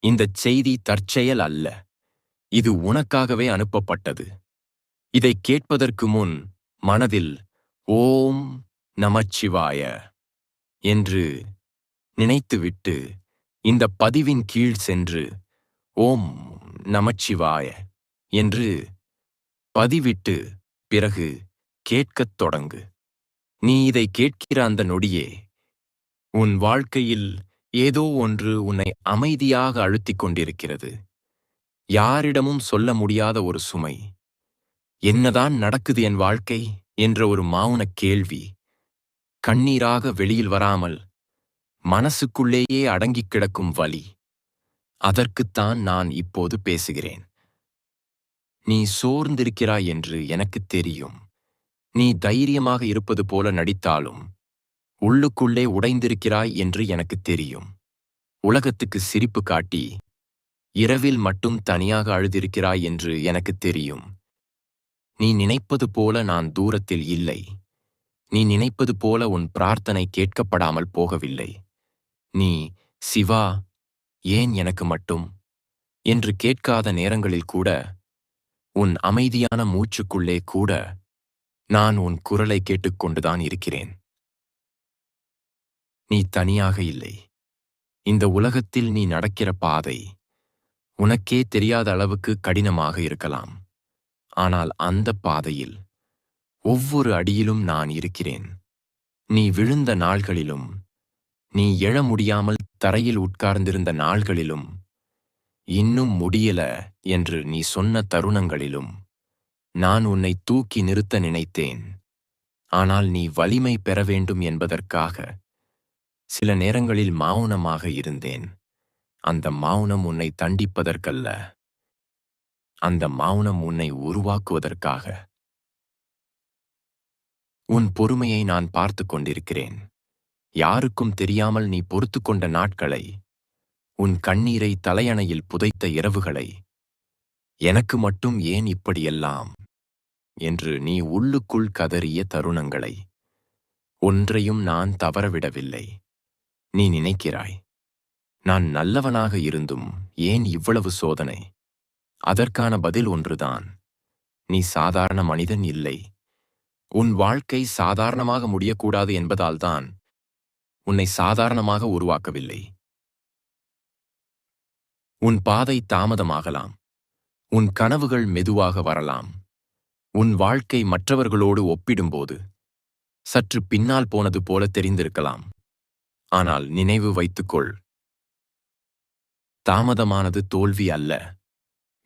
இந்தச் செய்தி தற்செயல் அல்ல. இது உனக்காகவே அனுப்பப்பட்டது. இதைக் கேட்பதற்கு முன் மனதில் ஓம் நமச்சிவாய என்று நினைத்துவிட்டு இந்த பதிவின் கீழ் சென்று ஓம் நமச்சிவாய என்று பதிவிட்டு பிறகு கேட்கத் தொடங்கு. நீ இதை கேட்கிற அந்த நொடியே உன் வாழ்க்கையில் ஏதோ ஒன்று உன்னை அமைதியாக அழுத்திக் கொண்டிருக்கிறது. யாரிடமும் சொல்ல முடியாத ஒரு சுமை. என்னதான் நடக்குது என் வாழ்க்கை என்ற ஒரு மௌனக் கேள்வி கண்ணீராக வெளியில் வராமல் மனசுக்குள்ளேயே அடங்கிக் கிடக்கும் வலி. அதற்குத்தான் நான் இப்போது பேசுகிறேன். நீ சோர்ந்திருக்கிறாய் என்று எனக்குத் தெரியும். நீ தைரியமாக இருப்பது போல நடித்தாலும் உள்ளுக்குள்ளே உடைந்திருக்கிறாய் என்று எனக்குத் தெரியும். உலகத்துக்கு சிரிப்பு காட்டி இரவில் மட்டும் தனியாக அழுதிருக்கிறாய் என்று எனக்குத் தெரியும். நீ நினைப்பது போல நான் தூரத்தில் இல்லை. நீ நினைப்பது போல உன் பிரார்த்தனை கேட்கப்படாமல் போகவில்லை. நீ சிவா, ஏன் எனக்கு மட்டும் என்று கேட்காத நேரங்களில் கூட, உன் அமைதியான மூச்சுக்குள்ளே கூட நான் உன் குரலை கேட்டுக்கொண்டுதான் இருக்கிறேன். நீ தனியாக இல்லை. இந்த உலகத்தில் நீ நடக்கிற பாதை உனக்கே தெரியாத அளவுக்கு கடினமாக இருக்கலாம். ஆனால் அந்த பாதையில் ஒவ்வொரு அடியிலும் நான் இருக்கிறேன். நீ விழுந்த நாள்களிலும், நீ எழ முடியாமல் தரையில் உட்கார்ந்திருந்த நாள்களிலும், இன்னும் முடியல என்று நீ சொன்ன தருணங்களிலும் நான் உன்னை தூக்கி நிறுத்த நினைத்தேன். ஆனால் நீ வலிமை பெற வேண்டும் என்பதற்காக சில நேரங்களில் மௌனமாக இருந்தேன். அந்த மௌனம் உன்னை தண்டிப்பதற்கல்ல, அந்த மௌனம் உன்னை உருவாக்குவதற்காக. உன் பொறுமையை நான் பார்த்து கொண்டிருக்கிறேன். யாருக்கும் தெரியாமல் நீ பொறுத்து கொண்ட நாட்களை, உன் கண்ணீரை தலையணையில் புதைத்த இரவுகளை, எனக்கு மட்டும் ஏன் இப்படியெல்லாம் என்று நீ உள்ளுக்குள் கதறிய தருணங்களை ஒன்றையும் நான் தவறவிடவில்லை. நீ நினைக்கிறாய், நான் நல்லவனாக இருந்தும் ஏன் இவ்வளவு சோதனை? அதற்கான பதில் ஒன்றுதான். நீ சாதாரண மனிதன் இல்லை. உன் வாழ்க்கை சாதாரணமாக முடியக்கூடாது என்பதால்தான் உன்னை சாதாரணமாக உருவாக்கவில்லை. உன் பாதை தாமதமாகலாம். உன் கனவுகள் மெதுவாக வரலாம். உன் வாழ்க்கை மற்றவர்களோடு ஒப்பிடும்போது சற்று பின்னால் போனது போல தெரிந்திருக்கலாம். ஆனால் நினைவு வைத்துக்கொள், தாமதமானது தோல்வி அல்ல.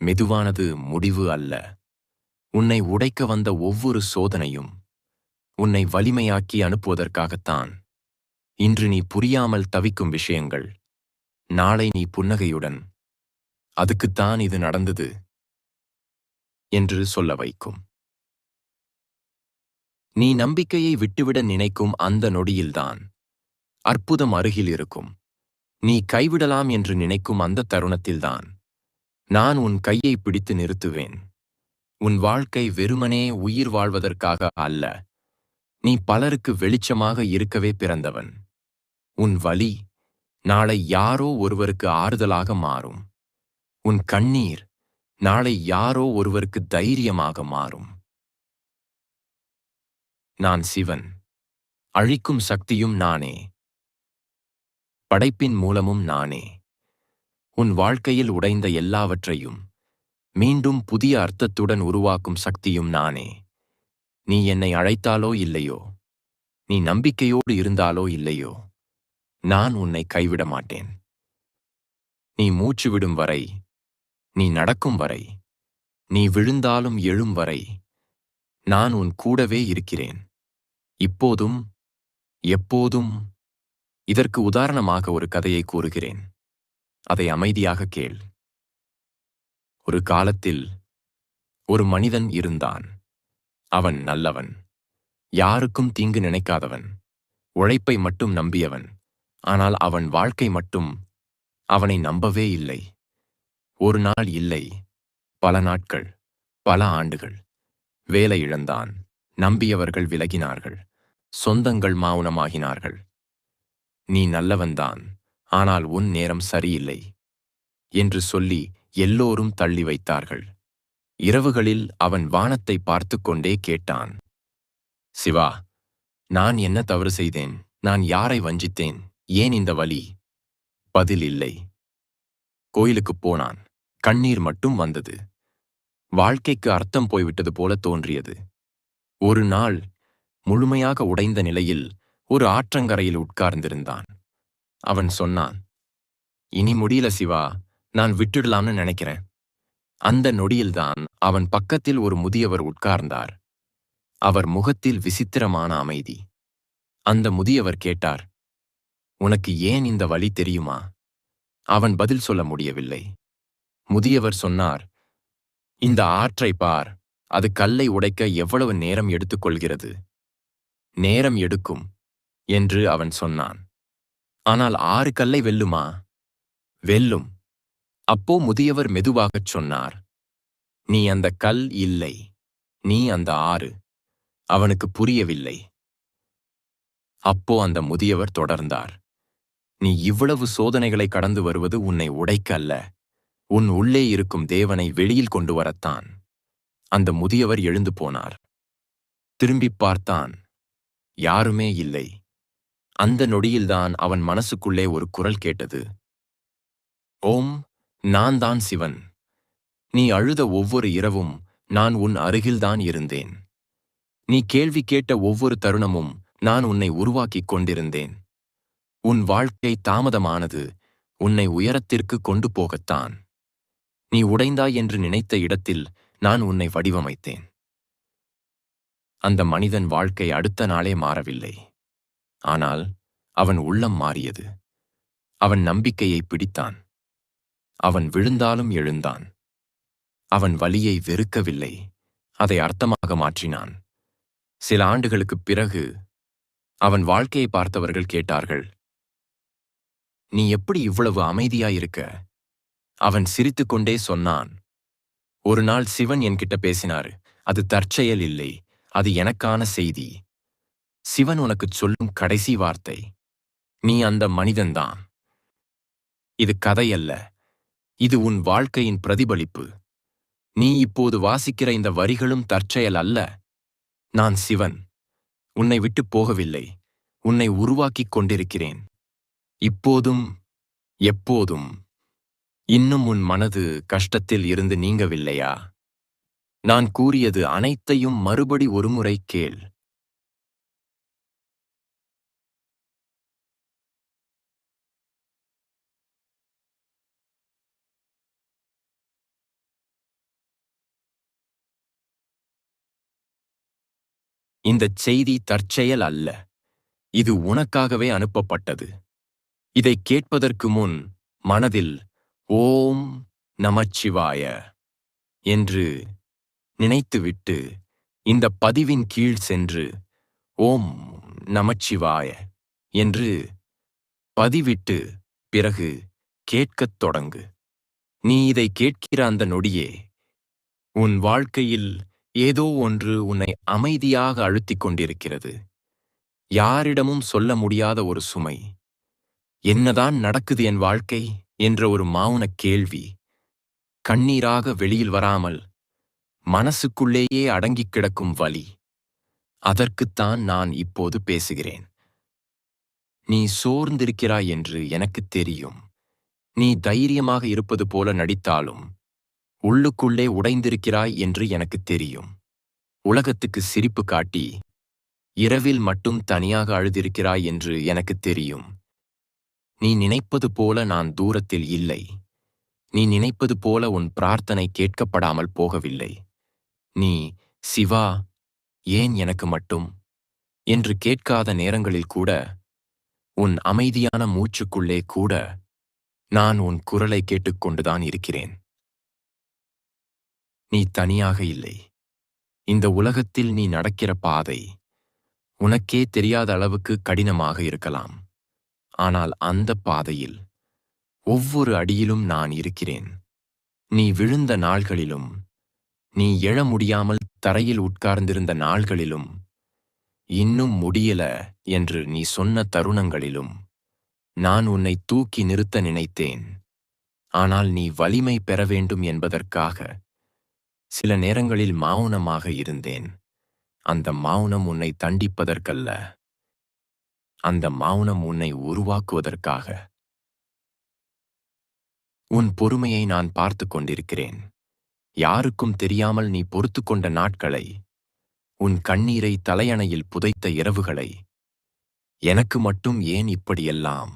மெதுவானது முடிவு அல்ல. உன்னை உடைக்க வந்த ஒவ்வொரு சோதனையும் உன்னை வலிமையாக்கி அனுப்புவதற்காகத்தான். இன்று நீ புரியாமல் தவிக்கும் விஷயங்கள் நாளை நீ புன்னகையுடன் அதுக்குத்தான் இது நடந்தது என்று சொல்ல வைக்கும். நீ நம்பிக்கையை விட்டுவிட நினைக்கும் அந்த நொடியில்தான் அற்புதம் அருகில் இருக்கும். நீ கைவிடலாம் என்று நினைக்கும் அந்த தருணத்தில்தான் நான் உன் கையை பிடித்து நிறுத்துவேன். உன் வாழ்க்கை வெறுமனே உயிர் வாழ்வதற்காக அல்ல. நீ பலருக்கு வெளிச்சமாக இருக்கவே பிறந்தவன். உன் வலி நாளை யாரோ ஒருவருக்கு ஆறுதலாக மாறும். உன் கண்ணீர் நாளை யாரோ ஒருவருக்கு தைரியமாக மாறும். நான் சிவன். அழிக்கும் சக்தியும் நானே. படைப்பின் மூலமும் நானே. உன் வாழ்க்கையில் உடைந்த எல்லாவற்றையும் மீண்டும் புதிய அர்த்தத்துடன் உருவாக்கும் சக்தியும் நானே. நீ என்னை அழைத்தாலோ இல்லையோ, நீ நம்பிக்கையோடு இருந்தாலோ இல்லையோ, நான் உன்னை கைவிட மாட்டேன். நீ மூச்சு விடும் வரை, நீ நடக்கும் வரை, நீ விழுந்தாலும் எழும் வரை நான் உன் கூடவே இருக்கிறேன். இப்போதும் எப்போதும். இதற்கு உதாரணமாக ஒரு கதையை கூறுகிறேன். அதை அமைதியாக கேள். ஒரு காலத்தில் ஒரு மனிதன் இருந்தான். அவன் நல்லவன், யாருக்கும் தீங்கு நினைக்காதவன், உழைப்பை மட்டும் நம்பியவன். ஆனால் அவன் வாழ்க்கை மட்டும் அவனை நம்பவே இல்லை. ஒரு நாள் இல்லை, பல நாட்கள், பல ஆண்டுகள். வேலை இழந்தான். நம்பியவர்கள் விலகினார்கள். சொந்தங்கள் மௌனமாகினார்கள். நீ நல்லவன்தான், ஆனால் உன் நேரம் சரியில்லை. என்று சொல்லி எல்லோரும் தள்ளி வைத்தார்கள். இரவுகளில் அவன் வானத்தை பார்த்து கொண்டே கேட்டான். சிவா, நான் என்ன தவறு செய்தேன்? நான் யாரை வஞ்சித்தேன்? ஏன் இந்த வலி? பதில் இல்லை. கோயிலுக்குப் போனான். கண்ணீர் மட்டும் வந்தது. வாழ்க்கைக்கு அர்த்தம் போய்விட்டது போல தோன்றியது. ஒரு நாள் முழுமையாக உடைந்த நிலையில் ஒரு ஆற்றங்கரையில் உட்கார்ந்திருந்தான். அவன் சொன்னான், இனி முடியல சிவா, நான் விட்டுடலாம்னு நினைக்கிறேன். அந்த நொடியில்தான் அவன் பக்கத்தில் ஒரு முதியவர் உட்கார்ந்தார். அவர் முகத்தில் விசித்திரமான அமைதி. அந்த முதியவர் கேட்டார், உனக்கு ஏன் இந்த வலி தெரியுமா? அவன் பதில் சொல்ல முடியவில்லை. முதியவர் சொன்னார், இந்த ஆற்றை பார், அது கல்லை உடைக்க எவ்வளவு நேரம் எடுத்துக்கொள்கிறது. நேரம் எடுக்கும் என்று அவன் சொன்னான். ஆனால் 6 கல்லை வெல்லுமா? வெல்லும். அப்போ முதியவர் மெதுவாகச் சொன்னார், நீ அந்த கல் இல்லை, நீ அந்த ஆறு. அவனுக்கு புரியவில்லை. அப்போ அந்த முதியவர் தொடர்ந்தார், நீ இவ்வளவு சோதனைகளை கடந்து வருவது உன்னை உடைக்க அல்ல, உன் உள்ளே இருக்கும் தேவனை வெளியில் கொண்டு வரத்தான். அந்த முதியவர் எழுந்து போனார். திரும்பிப் பார்த்தான். யாருமே இல்லை. அந்த நொடியில்தான் அவன் மனசுக்குள்ளே ஒரு குரல் கேட்டது. ஓம், நான் தான் சிவன். நீ அழுத ஒவ்வொரு இரவும் நான் உன் அருகில்தான் இருந்தேன். நீ கேள்வி கேட்ட ஒவ்வொரு தருணமும் நான் உன்னை உருவாக்கிக் கொண்டிருந்தேன். உன் வாழ்க்கை தாமதமானது உன்னை உயரத்திற்கு கொண்டு போகத்தான். நீ உடைந்தாய் என்று நினைத்த இடத்தில் நான் உன்னை வடிவமைத்தேன். அந்த மனிதன் வாழ்க்கை அடுத்த நாளே மாறவில்லை. ஆனால் அவன் உள்ளம் மாறியது. அவன் நம்பிக்கையை பிடித்தான். அவன் விழுந்தாலும் எழுந்தான். அவன் வலியை வெறுக்கவில்லை, அதை அர்த்தமாக மாற்றினான். சில ஆண்டுகளுக்குப் பிறகு அவன் வாழ்க்கையை பார்த்தவர்கள் கேட்டார்கள், நீ எப்படி இவ்வளவு அமைதியாயிருக்க? அவன் சிரித்துக்கொண்டே சொன்னான், ஒரு நாள் சிவன் என்கிட்ட பேசினார். அது தற்செயல் இல்லை, அது எனக்கான செய்தி. சிவன் உனக்குச் சொல்லும் கடைசி வார்த்தை, நீ அந்த மனிதன்தான். இது கதையல்ல, இது உன் வாழ்க்கையின் பிரதிபலிப்பு. நீ இப்போது வாசிக்கிற இந்த வரிகளும் தற்செயல் அல்ல. நான் சிவன். உன்னை விட்டுப் போகவில்லை, உன்னை உருவாக்கிக் கொண்டிருக்கிறேன். இப்போதும் எப்போதும். இன்னும் உன் மனது கஷ்டத்தில் இருந்து நீங்கவில்லையா? நான் கூறியது அனைத்தையும் மறுபடி ஒருமுறை கேள். இந்தச் செய்தி தற்செயல் அல்ல, இது உனக்காகவே அனுப்பப்பட்டது. இதைக் கேட்பதற்கு முன் மனதில் ஓம் நமச்சிவாய என்று நினைத்துவிட்டு இந்த பதிவின் கீழ் சென்று ஓம் நமச்சிவாய என்று பதிவிட்டு பிறகு கேட்கத் தொடங்கு. நீ இதை கேட்கிற அந்த நொடியே உன் வாழ்க்கையில் ஏதோ ஒன்று உன்னை அமைதியாக அழுத்திக் கொண்டிருக்கிறது. யாரிடமும் சொல்ல முடியாத ஒரு சுமை. என்னதான் நடக்குது என் வாழ்க்கை என்ற ஒரு மௌனக் கேள்வி. கண்ணீராக வெளியில் வராமல் மனசுக்குள்ளேயே அடங்கிக் கிடக்கும் வலி. அதற்குத்தான் நான் இப்போது பேசுகிறேன். நீ சோர்ந்திருக்கிறாய் என்று எனக்குத் தெரியும். நீ தைரியமாக இருப்பது போல நடித்தாலும் உள்ளுக்குள்ளே உடைந்திருக்கிறாய் என்று எனக்குத் தெரியும். உலகத்துக்கு சிரிப்பு காட்டி இரவில் மட்டும் தனியாக அழுதிருக்கிறாய் என்று எனக்குத் தெரியும். நீ நினைப்பது போல நான் தூரத்தில் இல்லை. நீ நினைப்பது போல உன் பிரார்த்தனை கேட்கப்படாமல் போகவில்லை. நீ சிவா, ஏன் எனக்கு மட்டும் என்று கேட்காத நேரங்களில் கூட, உன் அமைதியான மூச்சுக்குள்ளே கூட நான் உன் குரலை கேட்டுக்கொண்டுதான் இருக்கிறேன். நீ தனியாக இல்லை. இந்த உலகத்தில் நீ நடக்கிற பாதை உனக்கே தெரியாத அளவுக்கு கடினமாக இருக்கலாம். ஆனால் அந்த பாதையில் ஒவ்வொரு அடியிலும் நான் இருக்கிறேன். நீ விழுந்த நாள்களிலும், நீ எழ முடியாமல் தரையில் உட்கார்ந்திருந்த நாள்களிலும், இன்னும் முடியல என்று நீ சொன்ன தருணங்களிலும் நான் உன்னை தூக்கி நிறுத்த நினைத்தேன். ஆனால் நீ வலிமை பெற வேண்டும் என்பதற்காக சில நேரங்களில் மௌனமாக இருந்தேன். அந்த மௌனம் உன்னை தண்டிப்பதற்கல்ல, அந்த மௌனம் உன்னை உருவாக்குவதற்காக. உன் பொறுமையை நான் பார்த்துக் கொண்டிருக்கிறேன். யாருக்கும் தெரியாமல் நீ பொறுத்துக்கொண்ட நாட்களை, உன் கண்ணீரை தலையணையில் புதைத்த இரவுகளை, எனக்கு மட்டும் ஏன் இப்படியெல்லாம்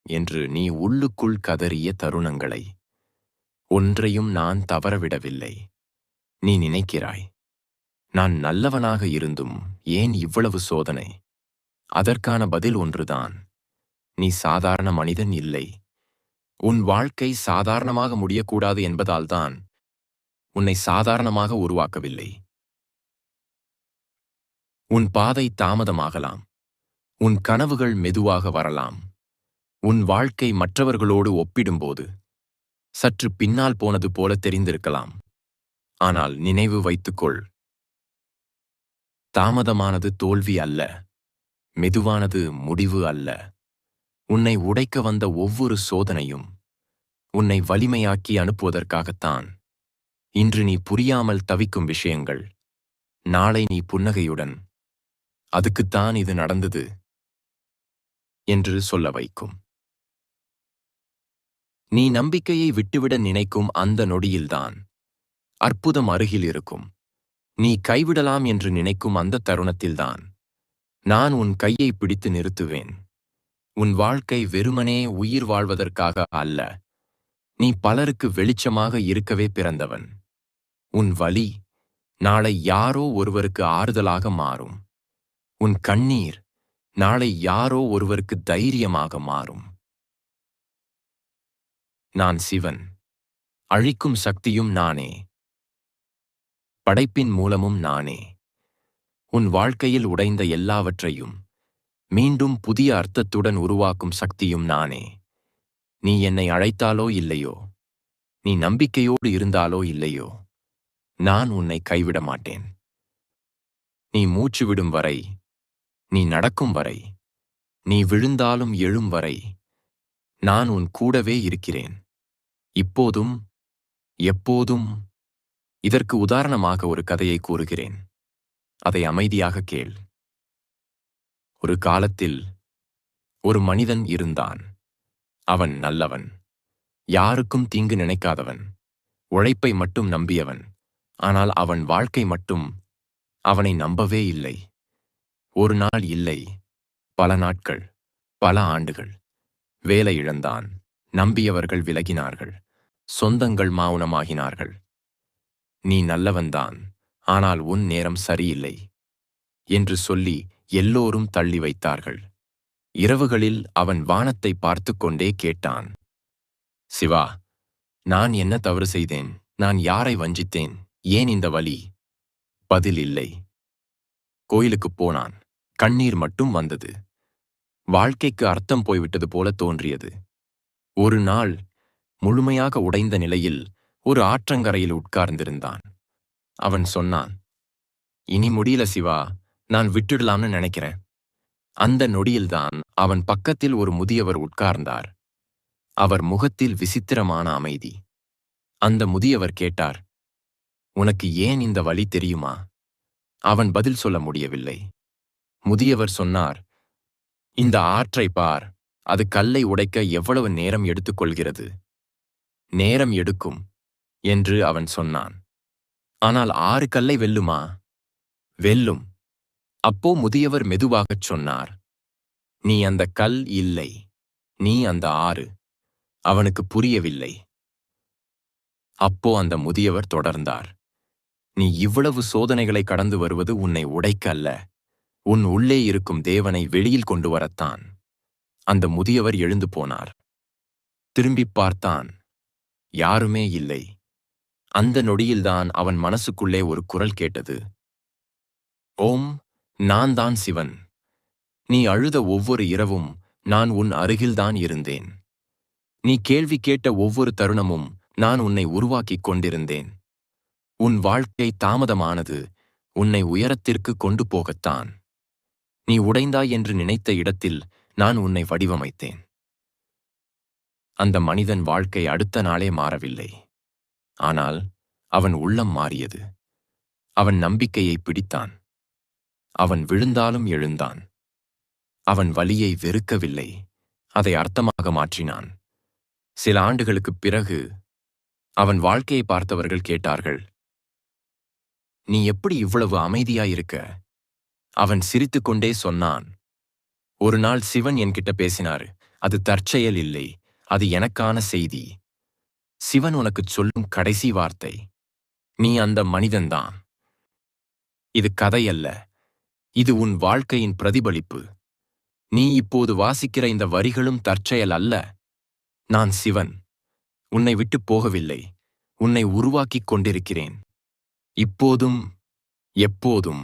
என்று நீ உள்ளுக்குள் கதறிய தருணங்களை, ஒன்றையும் நான் தவறவிடவில்லை. நீ நினைக்கிறாய், நான் நல்லவனாக இருந்தும் ஏன் இவ்வளவு சோதனை? அதற்கான பதில் ஒன்றுதான். நீ சாதாரண மனிதன் இல்லை. உன் வாழ்க்கை சாதாரணமாக முடியக்கூடாது என்பதால்தான் உன்னை சாதாரணமாக உருவாக்கவில்லை. உன் பாதை தாமதமாகலாம். உன் கனவுகள் மெதுவாக வரலாம். உன் வாழ்க்கை மற்றவர்களோடு ஒப்பிடும்போது சற்று பின்னால் போனது போல தெரிந்திருக்கலாம். ஆனால் நினைவு வைத்துக்கொள், தாமதமானது தோல்வி அல்ல, மெதுவானது முடிவு அல்ல. உன்னை உடைக்க வந்த ஒவ்வொரு சோதனையும் உன்னை வலிமையாக்கி அனுப்புவதற்காகத்தான். இன்று நீ புரியாமல் தவிக்கும் விஷயங்கள் நாளை நீ புன்னகையுடன் அதுக்குத்தான் இது நடந்தது என்று சொல்ல வைக்கும். நீ நம்பிக்கையை விட்டுவிட நினைக்கும் அந்த நொடியில்தான் அற்புதம் அருகில் இருக்கும். நீ கைவிடலாம் என்று நினைக்கும் அந்த தருணத்தில்தான் நான் உன் கையை பிடித்து நிறுத்துவேன். உன் வாழ்க்கை வெறுமனே உயிர் வாழ்வதற்காக அல்ல, நீ பலருக்கு வெளிச்சமாக இருக்கவே பிறந்தவன். உன் வலி நாளை யாரோ ஒருவருக்கு ஆறுதலாக மாறும். உன் கண்ணீர் நாளை யாரோ ஒருவருக்கு தைரியமாக மாறும். நான் சிவன். அழிக்கும் சக்தியும் நானே, படைப்பின் மூலமும் நானே. உன் வாழ்க்கையில் உடைந்த எல்லாவற்றையும் மீண்டும் புதிய அர்த்தத்துடன் உருவாக்கும் சக்தியும் நானே. நீ என்னை அழைத்தாலோ இல்லையோ, நீ நம்பிக்கையோடு இருந்தாலோ இல்லையோ, நான் உன்னை கைவிட மாட்டேன். நீ மூச்சு விடும் வரை, நீ நடக்கும் வரை, நீ விழுந்தாலும் எழும் வரை நான் உன் கூடவே இருக்கிறேன். இப்போதும் எப்போதும். இதற்கு உதாரணமாக ஒரு கதையை கூறுகிறேன். அதை அமைதியாக கேள். ஒரு காலத்தில் ஒரு மனிதன் இருந்தான். அவன் நல்லவன், யாருக்கும் தீங்கு நினைக்காதவன், உழைப்பை மட்டும் நம்பியவன். ஆனால் அவன் வாழ்க்கை மட்டும் அவனை நம்பவே இல்லை. ஒரு நாள் இல்லை, பல நாட்கள், பல ஆண்டுகள். வேலை இழந்தான். நம்பியவர்கள் விலகினார்கள். சொந்தங்கள் மௌனமாகினார்கள். நீ நல்லவன்தான், ஆனால் உன் நேரம் சரியில்லை என்று சொல்லி எல்லோரும் தள்ளி வைத்தார்கள். இரவுகளில் அவன் வானத்தை பார்த்து கொண்டே கேட்டான், சிவா, நான் என்ன தவறு செய்தேன்? நான் யாரை வஞ்சித்தேன்? ஏன் இந்த வலி? பதில் இல்லை. கோயிலுக்குப் போனான். கண்ணீர் மட்டும் வந்தது. வாழ்க்கைக்கு அர்த்தம் போய்விட்டது போல தோன்றியது. ஒரு நாள் முழுமையாக உடைந்த நிலையில் ஒரு ஆற்றங்கரையில் உட்கார்ந்திருந்தான். அவன் சொன்னான், இனி முடியல சிவா, நான் விட்டுடலாம்னு நினைக்கிறேன். அந்த நொடியில்தான் அவன் பக்கத்தில் ஒரு முதியவர் உட்கார்ந்தார். அவர் முகத்தில் விசித்திரமான அமைதி. அந்த முதியவர் கேட்டார், உனக்கு ஏன் இந்த வலி தெரியுமா? அவன் பதில் சொல்ல முடியவில்லை. முதியவர் சொன்னார், இந்த ஆற்றை பார், அது கல்லை உடைக்க எவ்வளவு நேரம் எடுத்துக்கொள்கிறது. நேரம் எடுக்கும் என்று அவன் சொன்னான். ஆனால் 6 கல்லை வெல்லுமா? வெல்லும். அப்போ முதியவர் மெதுவாகச் சொன்னார், நீ அந்த கல் இல்லை, நீ அந்த ஆறு. அவனுக்கு புரியவில்லை. அப்போ அந்த முதியவர் தொடர்ந்தார், நீ இவ்வளவு சோதனைகளை கடந்து வருவது உன்னை உடைக்க அல்ல, உன் உள்ளே இருக்கும் தேவனை வெளியில் கொண்டு வரத்தான். அந்த முதியவர் எழுந்து போனார். திரும்பிப் பார்த்தான். யாருமே இல்லை. அந்த நொடியில்தான் அவன் மனசுக்குள்ளே ஒரு குரல் கேட்டது, ஓம், நான் தான் சிவன். நீ அழுத ஒவ்வொரு இரவும் நான் உன் அருகில்தான் இருந்தேன். நீ கேள்வி கேட்ட ஒவ்வொரு தருணமும் நான் உன்னை உருவாக்கிக் கொண்டிருந்தேன். உன் வாழ்க்கை தாமதமானது உன்னை உயரத்திற்கு கொண்டு போகத்தான். நீ உடைந்தாய் என்று நினைத்த இடத்தில் நான் உன்னை வடிவமைத்தேன். அந்த மனிதன் வாழ்க்கை அடுத்த நாளே மாறவில்லை. ஆனால் அவன் உள்ளம் மாறியது. அவன் நம்பிக்கையை பிடித்தான். அவன் விழுந்தாலும் எழுந்தான். அவன் வலியை வெறுக்கவில்லை, அதை அர்த்தமாக மாற்றினான். சில ஆண்டுகளுக்குப் பிறகு அவன் வாழ்க்கையை பார்த்தவர்கள் கேட்டார்கள், நீ எப்படி இவ்வளவு அமைதியாயிருக்க? அவன் சிரித்துக்கொண்டே சொன்னான், ஒரு நாள் சிவன் என்கிட்ட பேசினார். அது தற்செயல் இல்லை, அது எனக்கான செய்தி. சிவன் உனக்குச் சொல்லும் கடைசி வார்த்தை, நீ அந்த மனிதன்தான். இது கதையல்ல, இது உன் வாழ்க்கையின் பிரதிபலிப்பு. நீ இப்போது வாசிக்கிற இந்த வரிகளும் தற்செயல் அல்ல. நான் சிவன். உன்னை விட்டுப் போகவில்லை, உன்னை உருவாக்கிக் கொண்டிருக்கிறேன். இப்போதும் எப்போதும்.